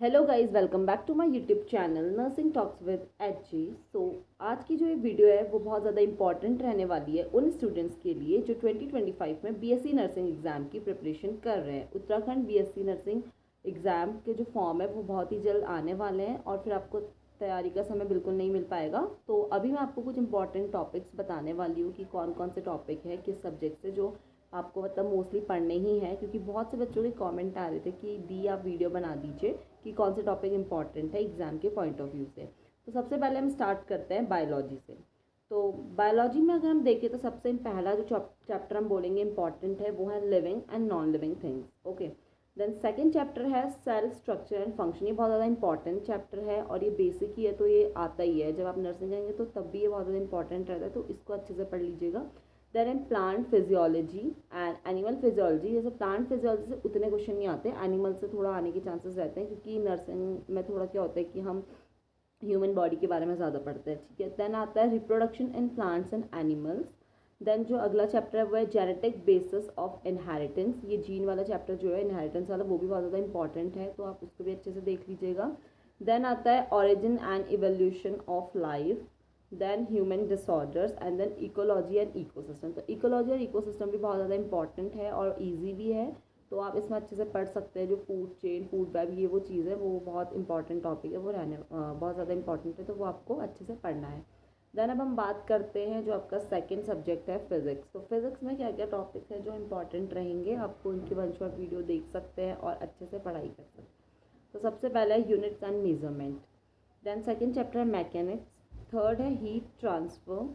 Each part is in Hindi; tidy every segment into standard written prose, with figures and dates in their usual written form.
Hello guys, welcome back to my YouTube channel nursing talks with H G. आज की जो ये वीडियो है वो बहुत ज़्यादा इंपॉर्टेंट रहने वाली है उन स्टूडेंट्स के लिए जो 2025 में बीएससी नर्सिंग एग्ज़ाम की प्रिपरेशन कर रहे हैं। उत्तराखंड बीएससी नर्सिंग एग्ज़ाम के जो फॉर्म है वो बहुत ही जल्द आने वाले हैं और फिर आपको तैयारी का समय बिल्कुल नहीं मिल पाएगा। तो अभी मैं आपको कुछ इंपॉर्टेंट टॉपिक्स बताने वाली हूँ कि कौन कौन से टॉपिक है किस सब्जेक्ट से जो आपको मतलब मोस्टली पढ़ने ही हैं, क्योंकि बहुत से बच्चों के कमेंट आ रहे थे कि दी आप वीडियो बना दीजिए कि कौन से टॉपिक इंपॉर्टेंट है एग्ज़ाम के पॉइंट ऑफ व्यू से। तो सबसे पहले हम स्टार्ट करते हैं बायोलॉजी से। तो बायोलॉजी में अगर हम देखें तो सबसे पहला जो चैप्टर हम बोलेंगे इंपॉर्टेंट है वो है living and non living things. Okay, then second chapter है सेल स्ट्रक्चर एंड फंक्शन। ये बहुत ज़्यादा इंपॉर्टेंट चैप्टर है और ये बेसिक ही है, तो ये आता ही है। जब आप नर्सिंग करेंगे तो तब भी ये बहुत ज़्यादा इंपॉर्टेंट रहता है, तो इसको अच्छे से पढ़ लीजिएगा। Then in plant physiology and animal physiology. जैसे प्लांट फिजियोलॉजी से उतने क्वेश्चन नहीं आते, एनिमल से थोड़ा आने के चांसेस रहते हैं, क्योंकि नर्सिंग में थोड़ा क्या होता है कि हम ह्यूमन बॉडी के बारे में ज़्यादा पढ़ते हैं। ठीक है, देन आता है reproduction in plants and animals. Then जो अगला चैप्टर है वो है जेनेटिक बेसिस ऑफ इनहेरिटेंस। ये जीन वाला चैप्टर जो है इनहेरिटेंस वाला, वो भी बहुत ज़्यादा इंपॉर्टेंट है, तो आप उसको भी अच्छे से देख लीजिएगा। देन आता है origin and evolution of life, then human disorders and then ecology and ecosystem. तो इकोलॉजी और इकोसिस्टम भी बहुत ज़्यादा इंपॉर्टेंट है और ईजी भी है, तो आप इसमें अच्छे से पढ़ सकते हैं। जो फूड चेन, फूड वेब, ये वो चीज़ है, वो बहुत इंपॉर्टेंट टॉपिक है, वो बहुत ज़्यादा इंपॉर्टेंट है, तो वो आपको अच्छे से पढ़ना है। देन अब हम बात करते हैं जो आपका सेकंड सब्जेक्ट है फिजिक्स। तो फिजिक्स में क्या क्या टॉपिक्स हैं जो इंपॉर्टेंट रहेंगे, आपको उनकी वन शॉट वीडियो देख सकते हैं और अच्छे से पढ़ाई कर सकते हैं। तो सबसे पहला है units and measurement. Then second chapter है मैकेनिक्स। थर्ड है हीट ट्रांसफ़र।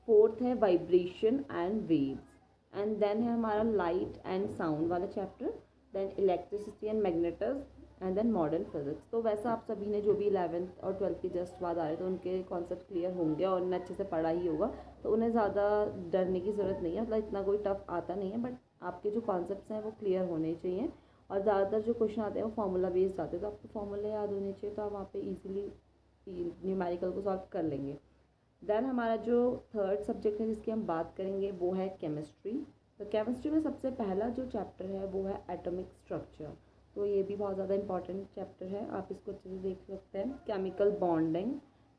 फोर्थ है vibration and waves. And then है हमारा लाइट एंड साउंड वाला chapter. Then electricity and magnetism and then modern physics. तो वैसा आप सभी ने जो भी 11th और 12th के जस्ट बाद आ रहे, तो उनके कॉन्सेप्ट क्लियर होंगे और उन्हें अच्छे से पढ़ा ही होगा, तो उन्हें ज़्यादा डरने की ज़रूरत नहीं है। मतलब इतना कोई टफ आता नहीं है, बट आपके जो कॉन्सेप्ट्स हैं वो क्लियर होने चाहिए। और ज़्यादातर जो क्वेश्चन आते हैं वो फार्मूला बेस्ड आते हैं, तो आपको फार्मूला याद होने चाहिए, तो आप वहाँ पे इजीली न्यूमेरिकल को सॉल्व कर लेंगे। देन हमारा जो थर्ड सब्जेक्ट है जिसकी हम बात करेंगे वो है केमिस्ट्री। तो केमिस्ट्री में सबसे पहला जो चैप्टर है वो है एटॉमिक स्ट्रक्चर। तो ये भी बहुत ज़्यादा इंपॉर्टेंट चैप्टर है, आप इसको अच्छे से देख सकते हैं। Chemical bonding,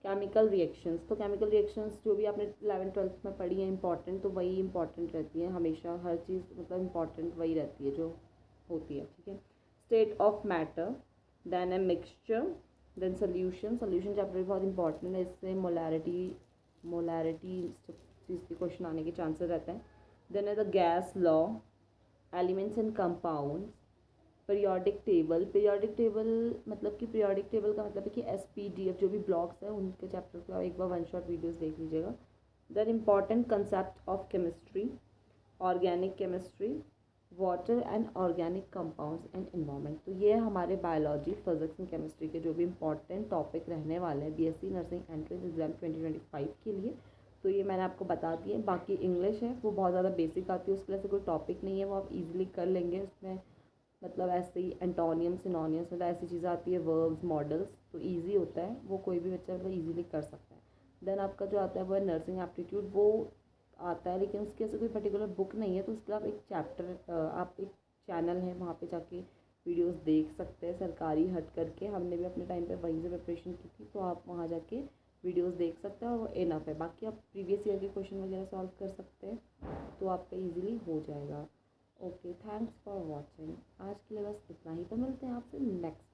chemical reactions. तो केमिकल रिएक्शंस जो भी आपने 11th-12th में पढ़ी है इंपॉर्टेंट, तो वही इंपॉर्टेंट रहती है हमेशा। हर चीज़ मतलब इंपॉर्टेंट वही रहती है जो होती है। ठीक है, state of matter, then a mixture, then solution. Solution chapter भी बहुत इंपॉर्टेंट है, इससे मोलैरिटी चीज़ के क्वेश्चन आने के चांसेस रहते हैं। देन है the gas law, elements and compounds, periodic table. Periodic table मतलब कि पीरियोडिक टेबल का मतलब है कि SPDF जो भी ब्लॉक्स हैं उनके चैप्टर को आप एक बार वन शॉट वीडियोस देख लीजिएगा। Then important concept of chemistry, organic chemistry, water and organic compounds and environment. तो ये हमारे बायोलॉजी, फिजिक्स एंड केमिस्ट्री के जो भी इंपॉर्टेंट टॉपिक रहने वाले हैं बीएससी नर्सिंग एंट्रेंस एग्जाम 2025 के लिए, तो ये मैंने आपको बता दिए। बाकी इंग्लिश है वो बहुत ज़्यादा बेसिक आती है, उसके लिए से कोई टॉपिक नहीं है, वो आप इजीली कर लेंगे। उसमें मतलब ऐसे ही एंटोनियम, सिनोनियम्स, मतलब ऐसी चीज़ें आती है, वर्ब्स, मॉडल्स, तो ईजी होता है, वो कोई भी बच्चा मतलब ईजिली कर सकता है। देन आपका जो आता है वो है नर्सिंग एप्टीट्यूड, वो आता है लेकिन उसकी ऐसे कोई पर्टिकुलर बुक नहीं है, तो उसके आप एक चैप्टर, आप एक चैनल है वहाँ पे जाके वीडियोस देख सकते हैं, सरकारी हट करके। हमने भी अपने टाइम पे वहीं से प्रिपरेशन की थी, तो आप वहाँ जाके वीडियोस देख सकते हैं और वो इनफ है। बाकी आप प्रीवियस ईयर के क्वेश्चन वगैरह सॉल्व कर सकते हैं, तो आपका ईजिली हो जाएगा। Okay, thanks for watching. आज के लिए बस इतना ही, तो मिलते हैं आपसे नेक्स्ट